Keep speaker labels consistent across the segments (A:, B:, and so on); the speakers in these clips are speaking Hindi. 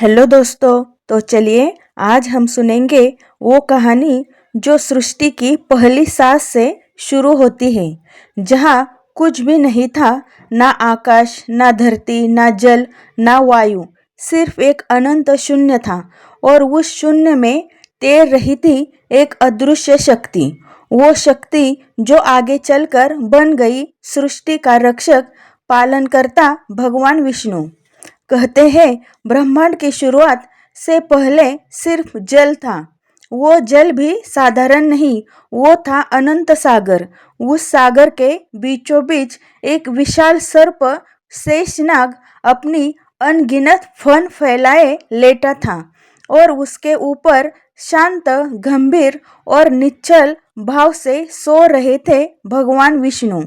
A: हेलो दोस्तों। तो चलिए आज हम सुनेंगे वो कहानी जो सृष्टि की पहली सांस से शुरू होती है, जहाँ कुछ भी नहीं था, ना आकाश, ना धरती, ना जल, ना वायु, सिर्फ एक अनंत शून्य था। और उस शून्य में तैर रही थी एक अदृश्य शक्ति। वो शक्ति जो आगे चलकर बन गई सृष्टि का रक्षक, पालनकर्ता भगवान विष्णु। कहते हैं ब्रह्मांड की शुरुआत से पहले सिर्फ जल था। वो जल भी साधारण नहीं, वो था अनंत सागर। उस सागर के बीचों बीच एक विशाल सर्प शेषनाग अपनी अनगिनत फन फैलाए लेटा था, और उसके ऊपर शांत, गंभीर और निश्चल भाव से सो रहे थे भगवान विष्णु।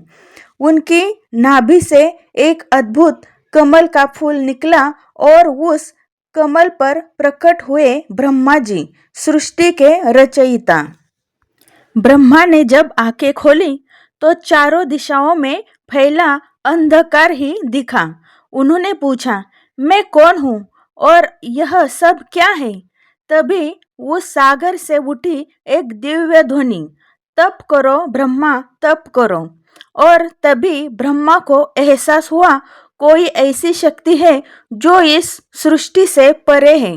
A: उनकी नाभि से एक अद्भुत कमल का फूल निकला, और उस कमल पर प्रकट हुए ब्रह्मा जी, सृष्टि के रचयिता। ब्रह्मा ने जब आंखें खोली तो चारों दिशाओं में फैला अंधकार ही दिखा। उन्होंने पूछा, मैं कौन हूँ और यह सब क्या है? तभी उस सागर से उठी एक दिव्य ध्वनि, तप करो ब्रह्मा, तप करो। और तभी ब्रह्मा को एहसास हुआ, कोई ऐसी शक्ति है जो इस सृष्टि से परे है।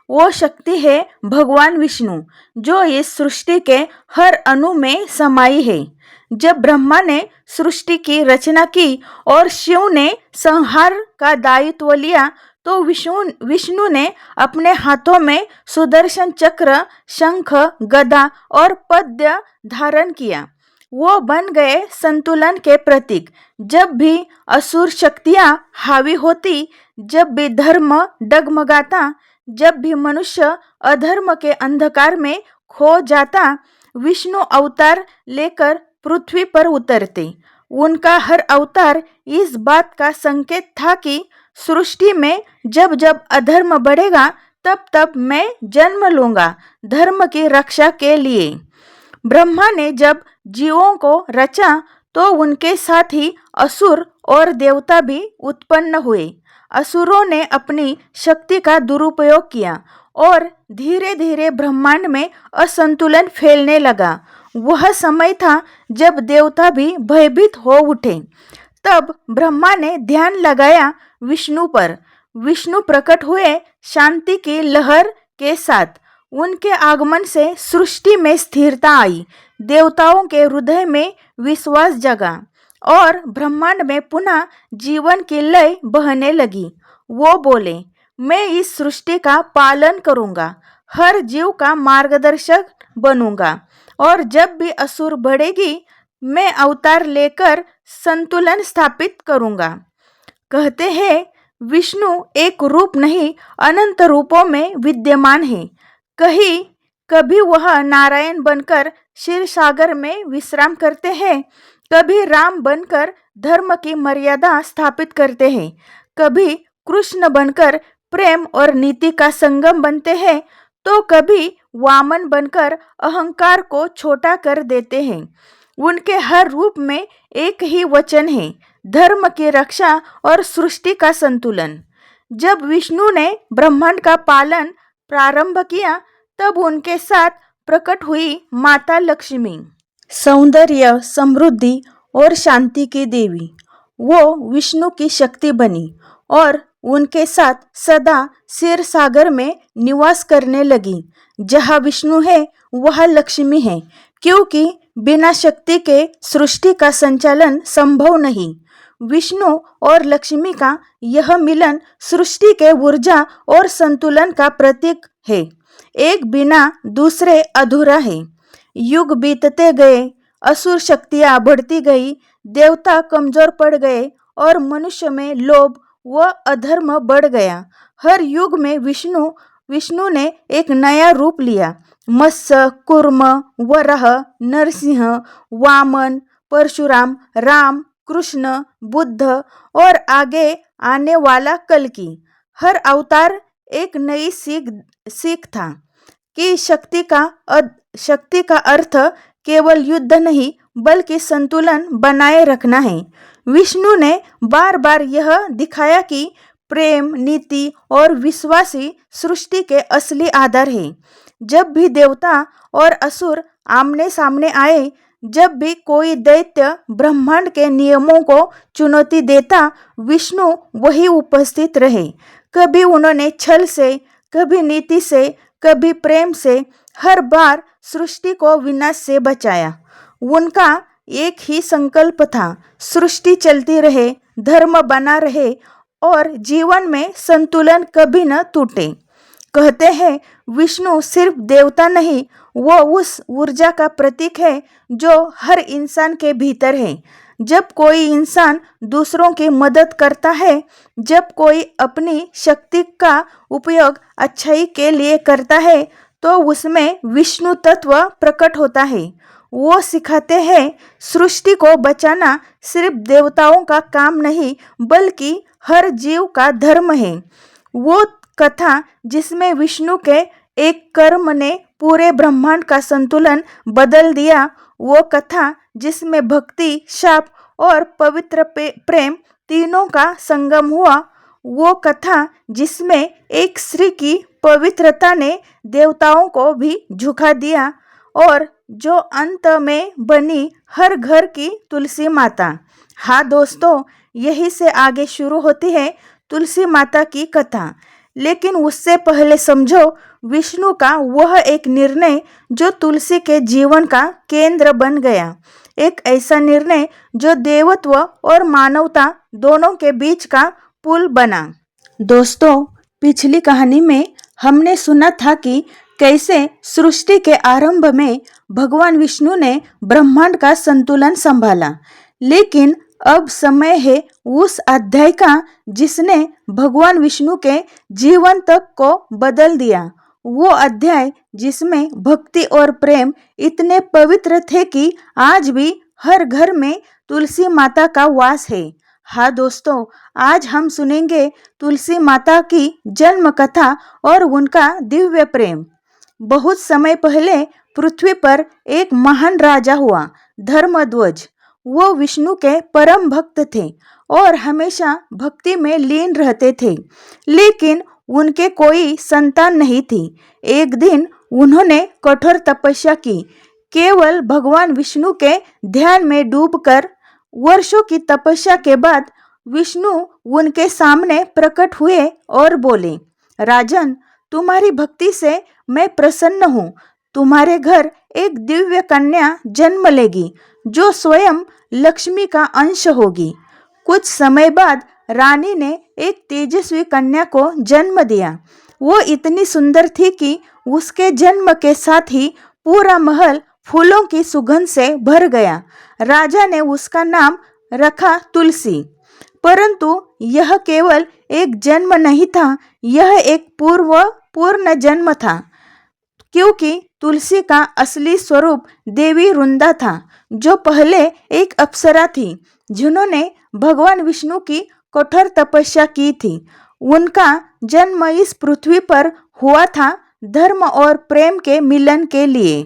A: वो शक्ति है भगवान विष्णु, जो इस सृष्टि के हर अणु में समाई है। जब ब्रह्मा ने सृष्टि की रचना की और शिव ने संहार का दायित्व लिया, तो विष्णु ने अपने हाथों में सुदर्शन चक्र, शंख, गदा और पद्य धारण किया। वो बन गए संतुलन के प्रतीक। जब भी असुर शक्तियां हावी होती, जब भी धर्म डगमगाता, जब भी मनुष्य अधर्म के अंधकार में खो जाता, विष्णु अवतार लेकर पृथ्वी पर उतरते। उनका हर अवतार इस बात का संकेत था कि सृष्टि में जब जब अधर्म बढ़ेगा, तब तब मैं जन्म लूंगा धर्म की रक्षा के लिए। ब्रह्मा ने जब जीवों को रचा, तो उनके साथ ही असुर और देवता भी उत्पन्न हुए। असुरों ने अपनी शक्ति का दुरुपयोग किया, और धीरे धीरे ब्रह्मांड में असंतुलन फैलने लगा। वह समय था जब देवता भी भयभीत हो उठे। तब ब्रह्मा ने ध्यान लगाया विष्णु पर। विष्णु प्रकट हुए शांति की लहर के साथ। उनके आगमन से सृष्टि में स्थिरता आई, देवताओं के हृदय में विश्वास जगा, और ब्रह्मांड में पुनः जीवन की लय बहने लगी। वो बोले, मैं इस सृष्टि का पालन करूंगा, हर जीव का मार्गदर्शक बनूंगा, और जब भी असुर बढ़ेगी, मैं अवतार लेकर संतुलन स्थापित करूंगा। कहते हैं विष्णु एक रूप नहीं, अनंत रूपों में विद्यमान है। कभी वह नारायण बनकर क्षीर सागर में विश्राम करते हैं, कभी राम बनकर धर्म की मर्यादा स्थापित करते हैं, कभी कृष्ण बनकर प्रेम और नीति का संगम बनते हैं, तो कभी वामन बनकर अहंकार को छोटा कर देते हैं। उनके हर रूप में एक ही वचन है, धर्म की रक्षा और सृष्टि का संतुलन। जब विष्णु ने ब्रह्मांड का पालन प्रारंभ किया, तब उनके साथ प्रकट हुई माता लक्ष्मी, सौंदर्य, समृद्धि और शांति की देवी। वो विष्णु की शक्ति बनी और उनके साथ सदा क्षीर सागर में निवास करने लगी। जहाँ विष्णु है वहाँ लक्ष्मी है, क्योंकि बिना शक्ति के सृष्टि का संचालन संभव नहीं। विष्णु और लक्ष्मी का यह मिलन सृष्टि के ऊर्जा और संतुलन का प्रतीक है। एक बिना दूसरे अधूरा है। युग बीतते गए, असुर शक्तियां बढ़ती गई, देवता कमजोर पड़ गए, और मनुष्य में लोभ व अधर्म बढ़ गया। हर युग में विष्णु ने एक नया रूप लिया। मत्स्य, कूर्म, वराह, नरसिंह, वामन, परशुराम, राम, कृष्ण, बुद्ध और आगे आने वाला कल्कि। हर अवतार एक नई सीख था कि शक्ति का अर्थ केवल युद्ध नहीं, बल्कि संतुलन बनाए रखना है। विष्णु ने बार बार यह दिखाया कि प्रेम, नीति और विश्वासी सृष्टि के असली आधार है। जब भी देवता और असुर आमने सामने आए, जब भी कोई दैत्य ब्रह्मांड के नियमों को चुनौती देता, विष्णु वही उपस्थित रहे। कभी उन्होंने छल से, कभी नीति से, कभी प्रेम से, हर बार सृष्टि को विनाश से बचाया। उनका एक ही संकल्प था, सृष्टि चलती रहे, धर्म बना रहे और जीवन में संतुलन कभी न टूटे। कहते हैं विष्णु सिर्फ देवता नहीं, वो उस ऊर्जा का प्रतीक है जो हर इंसान के भीतर है। जब कोई इंसान दूसरों की मदद करता है, जब कोई अपनी शक्ति का उपयोग अच्छाई के लिए करता है, तो उसमें विष्णु तत्व प्रकट होता है। वो सिखाते हैं सृष्टि को बचाना सिर्फ देवताओं का काम नहीं, बल्कि हर जीव का धर्म है। वो कथा जिसमें विष्णु के एक कर्म ने पूरे ब्रह्मांड का संतुलन बदल दिया, वो कथा जिसमें भक्ति, शाप और पवित्र प्रेम तीनों का संगम हुआ, वो कथा जिसमें एक स्त्री की पवित्रता ने देवताओं को भी झुका दिया और जो अंत में बनी हर घर की तुलसी माता। हाँ दोस्तों, यही से आगे शुरू होती है तुलसी माता की कथा। लेकिन उससे पहले समझो विष्णु का वह एक निर्णय जो तुलसी के जीवन का केंद्र बन गया। एक ऐसा निर्णय जो देवत्व और मानवता दोनों के बीच का पुल बना। दोस्तों, पिछली कहानी में हमने सुना था कि कैसे सृष्टि के आरंभ में भगवान विष्णु ने ब्रह्मांड का संतुलन संभाला। लेकिन अब समय है उस अध्याय का जिसने भगवान विष्णु के जीवन तक को बदल दिया। वो अध्याय जिसमें भक्ति और प्रेम इतने पवित्र थे कि आज भी हर घर में तुलसी माता का वास है। हाँ दोस्तों, आज हम सुनेंगे तुलसी माता की जन्म कथा और उनका दिव्य प्रेम। बहुत समय पहले पृथ्वी पर एक महान राजा हुआ, धर्मध्वज। वो विष्णु के परम भक्त थे और हमेशा भक्ति में लीन रहते थे, लेकिन उनके कोई संतान नहीं थी। एक दिन उन्होंने कठोर तपस्या की, केवल भगवान विष्णु के ध्यान में डूबकर। वर्षों की तपस्या के बाद विष्णु उनके सामने प्रकट हुए और बोले, राजन, तुम्हारी भक्ति से मैं प्रसन्न हूँ। तुम्हारे घर एक दिव्य कन्या जन्म लेगी जो स्वयं लक्ष्मी का अंश होगी। कुछ समय बाद रानी ने एक तेजस्वी कन्या को जन्म दिया। वो इतनी सुंदर थी कि उसके जन्म के साथ ही पूरा महल फूलों की सुगंध से भर गया। राजा ने उसका नाम रखा तुलसी। परंतु यह केवल एक जन्म नहीं था, यह एक पूर्ण जन्म था, क्योंकि तुलसी का असली स्वरूप देवी रुंदा था, जो पहले एक अप्सरा थी जिन्होंने भगवान विष्णु की कठोर तपस्या की थी। उनका जन्म इस पृथ्वी पर हुआ था धर्म और प्रेम के मिलन के लिए।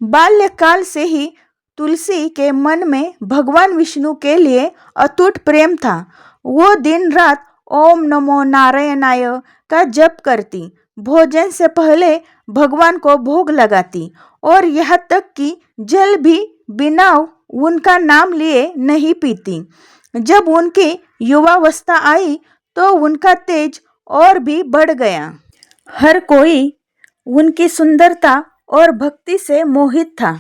A: बाल्यकाल से ही तुलसी के मन में भगवान विष्णु के लिए अटूट प्रेम था। वो दिन रात ओम नमो नारायणाय का जप करती, भोजन से पहले भगवान को भोग लगाती और यहाँ तक कि जल भी बिना उनका नाम लिए नहीं पीती। जब उनकी युवावस्था आई तो उनका तेज और भी बढ़ गया। हर कोई उनकी सुंदरता और भक्ति से मोहित था,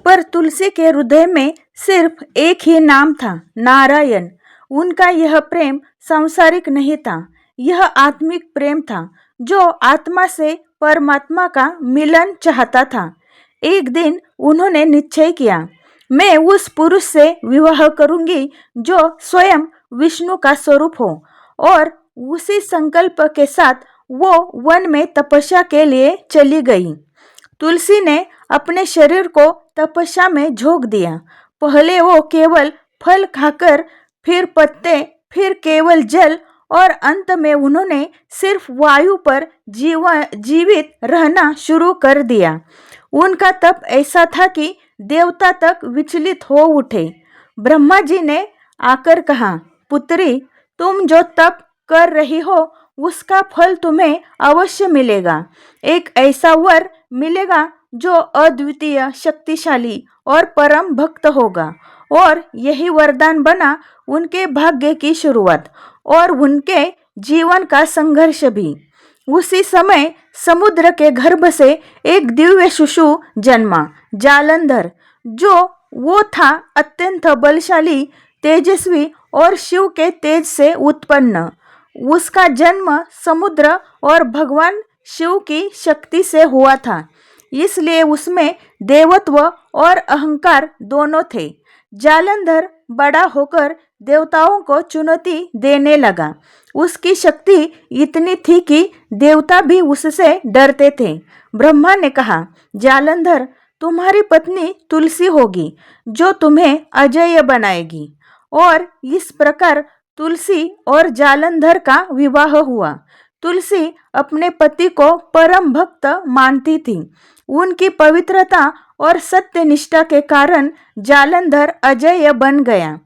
A: पर तुलसी के हृदय में सिर्फ एक ही नाम था, नारायण। उनका यह प्रेम सांसारिक नहीं था, यह आत्मिक प्रेम था जो आत्मा से परमात्मा का मिलन चाहता था। एक दिन उन्होंने निश्चय किया, मैं उस पुरुष से विवाह करूंगी जो स्वयं विष्णु का स्वरूप हो। और उसी संकल्प के साथ वो वन में तपस्या के लिए चली गई। तुलसी ने अपने शरीर को तपस्या में झोंक दिया। पहले वो केवल फल खाकर, फिर पत्ते, फिर केवल जल और अंत में उन्होंने सिर्फ वायु पर जीवित रहना शुरू कर दिया। उनका तप ऐसा था कि देवता तक विचलित हो उठे। ब्रह्मा जी ने आकर कहा, पुत्री, तुम जो तप कर रही हो उसका फल तुम्हें अवश्य मिलेगा। एक ऐसा वर मिलेगा जो अद्वितीय, शक्तिशाली और परम भक्त होगा, और यही वरदान बना उनके भाग्य की शुरुआत और उनके जीवन का संघर्ष भी। उसी समय समुद्र के गर्भ से एक दिव्य शिशु जन्मा, जालंधर, जो वो था अत्यंत बलशाली, तेजस्वी और शिव के तेज से उत्पन्न। उसका जन्म समुद्र और भगवान शिव की शक्ति से हुआ था, इसलिए उसमें देवत्व और अहंकार दोनों थे। जालंधर बड़ा होकर देवताओं को चुनौती देने लगा। उसकी शक्ति इतनी थी कि देवता भी उससे डरते थे। ब्रह्मा ने कहा, जालंधर, तुम्हारी पत्नी तुलसी होगी जो तुम्हें अजेय बनाएगी। और इस प्रकार तुलसी और जालंधर का विवाह हुआ। तुलसी अपने पति को परम भक्त मानती थी। उनकी पवित्रता और सत्य निष्ठा के कारण जालंधर अजेय बन गया।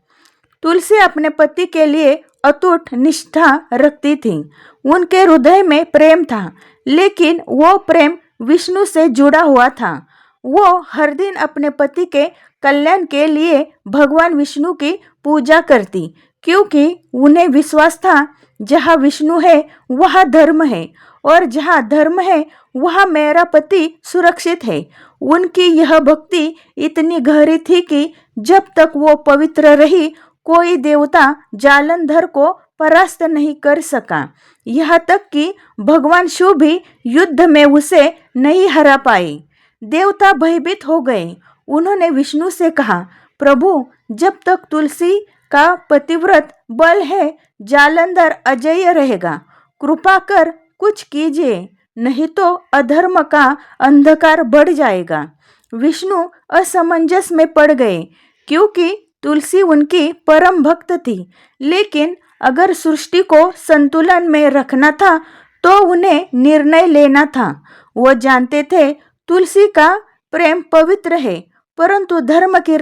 A: तुलसी अपने पति के लिए अटूट निष्ठा रखती थी। उनके हृदय में प्रेम था, लेकिन वो प्रेम विष्णु से जुड़ा हुआ था। वो हर दिन अपने पति के कल्याण के लिए भगवान विष्णु की पूजा करती, क्योंकि उन्हें विश्वास था, जहाँ विष्णु है वहाँ धर्म है, और जहाँ धर्म है वहाँ मेरा पति सुरक्षित है। उनकी यह भक्ति इतनी गहरी थी कि जब तक वो पवित्र रही, कोई देवता जालंधर को परास्त नहीं कर सका। यहाँ तक कि भगवान शिव भी युद्ध में उसे नहीं हरा पाए। देवता भयभीत हो गए। उन्होंने विष्णु से कहा, प्रभु, जब तक तुलसी का पतिव्रत बल है, जालंधर अजेय रहेगा। कृपा कर कुछ कीजिए, नहीं तो अधर्म का अंधकार बढ़ जाएगा। विष्णु असमंजस में पड़ गए, क्योंकि तुलसी उनकी परम भक्त थी, लेकिन अगर सृष्टि को संतुलन में रखना था तो उन्हें निर्णय लेना था। वो जानते थे तुलसी का प्रेम पवित्र है, परंतु धर्म की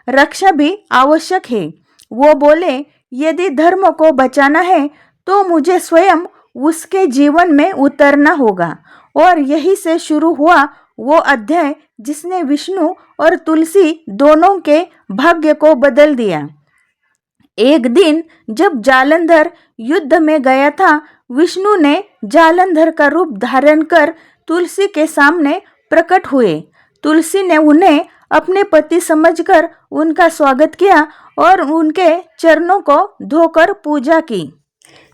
A: रक्षा भी आवश्यक है। वो बोले, यदि धर्म को बचाना है तो मुझे स्वयं उसके जीवन में उतरना होगा। और यही से शुरू हुआ वो अध्याय जिसने विष्णु और तुलसी दोनों के भाग्य को बदल दिया। एक दिन जब जालंधर युद्ध में गया था, विष्णु ने जालंधर का रूप धारण कर तुलसी के सामने प्रकट हुए। तुलसी ने उन्हें अपने पति समझकर उनका स्वागत किया और उनके चरणों को धोकर पूजा की।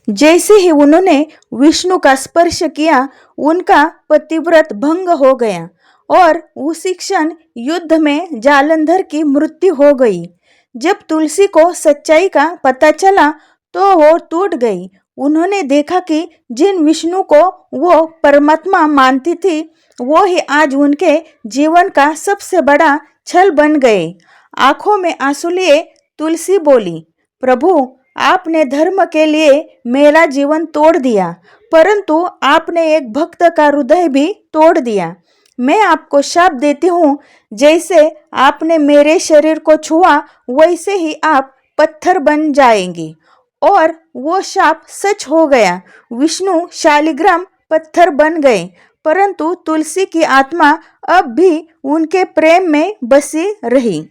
A: जैसे ही उन्होंने विष्णु का स्पर्श किया, उनका पतिव्रत भंग हो गया और उसी क्षण युद्ध में जालंधर की मृत्यु हो गई। जब तुलसी को सच्चाई का पता चला तो वो टूट गई। उन्होंने देखा कि जिन विष्णु को वो परमात्मा मानती थी, वो ही आज उनके जीवन का सबसे बड़ा छल बन गए। आंखों में आंसू लिए तुलसी बोली, प्रभु, आपने धर्म के लिए मेरा जीवन तोड़ दिया, परंतु आपने एक भक्त का हृदय भी तोड़ दिया। मैं आपको शाप देती हूँ, जैसे आपने मेरे शरीर को छुआ वैसे ही आप पत्थर बन जाएंगे। और वो शाप सच हो गया। विष्णु शालिग्राम पत्थर बन गए, परंतु तुलसी की आत्मा अब भी उनके प्रेम में बसी रही।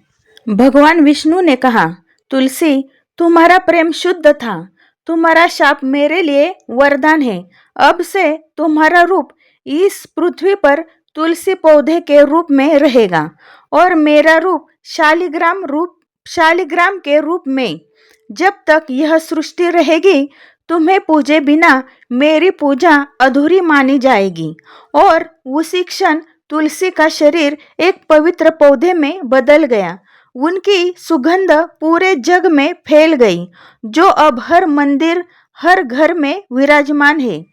A: भगवान विष्णु ने कहा, तुलसी, तुम्हारा प्रेम शुद्ध था। तुम्हारा शाप मेरे लिए वरदान है। अब से तुम्हारा रूप इस पृथ्वी पर तुलसी पौधे के रूप में रहेगा और मेरा रूप शालिग्राम के रूप में। जब तक यह सृष्टि रहेगी, तुम्हें पूजे बिना मेरी पूजा अधूरी मानी जाएगी। और उसी क्षण तुलसी का शरीर एक पवित्र पौधे में बदल गया। उनकी सुगंध पूरे जग में फैल गई, जो अब हर मंदिर, हर घर में विराजमान है।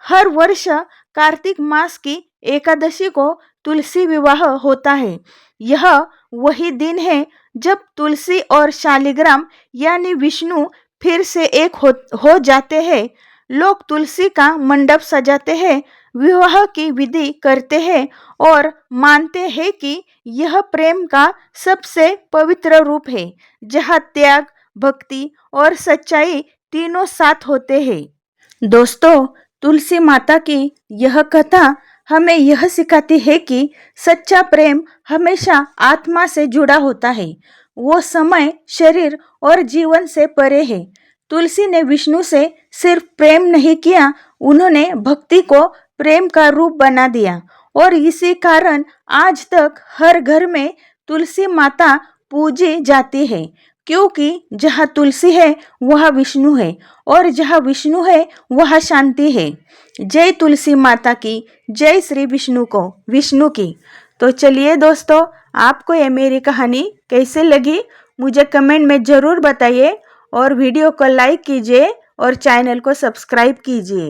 A: हर वर्ष कार्तिक मास की एकादशी को तुलसी विवाह होता है। यह वही दिन है जब तुलसी और शालिग्राम यानी विष्णु फिर से एक हो जाते हैं। लोग तुलसी का मंडप सजाते हैं, विवाह की विधि करते हैं और मानते हैं कि यह प्रेम का सबसे पवित्र रूप है, जहाँ त्याग, भक्ति और सच्चाई तीनों साथ होते हैं। दोस्तों, तुलसी माता की यह कथा हमें यह सिखाती है कि सच्चा प्रेम हमेशा आत्मा से जुड़ा होता है। वो समय, शरीर और जीवन से परे है। तुलसी ने विष्णु से सिर्फ प्रेम नहीं किया, उन्होंने भक्ति को प्रेम का रूप बना दिया और इसी कारण आज तक हर घर में तुलसी माता पूजी जाती है, क्योंकि जहाँ तुलसी है वहाँ विष्णु है और जहाँ विष्णु है वहाँ शांति है। जय तुलसी माता की, जय श्री विष्णु की। तो चलिए दोस्तों, आपको ये मेरी कहानी कैसे लगी मुझे कमेंट में ज़रूर बताइए और वीडियो को लाइक कीजिए और चैनल को सब्सक्राइब कीजिए।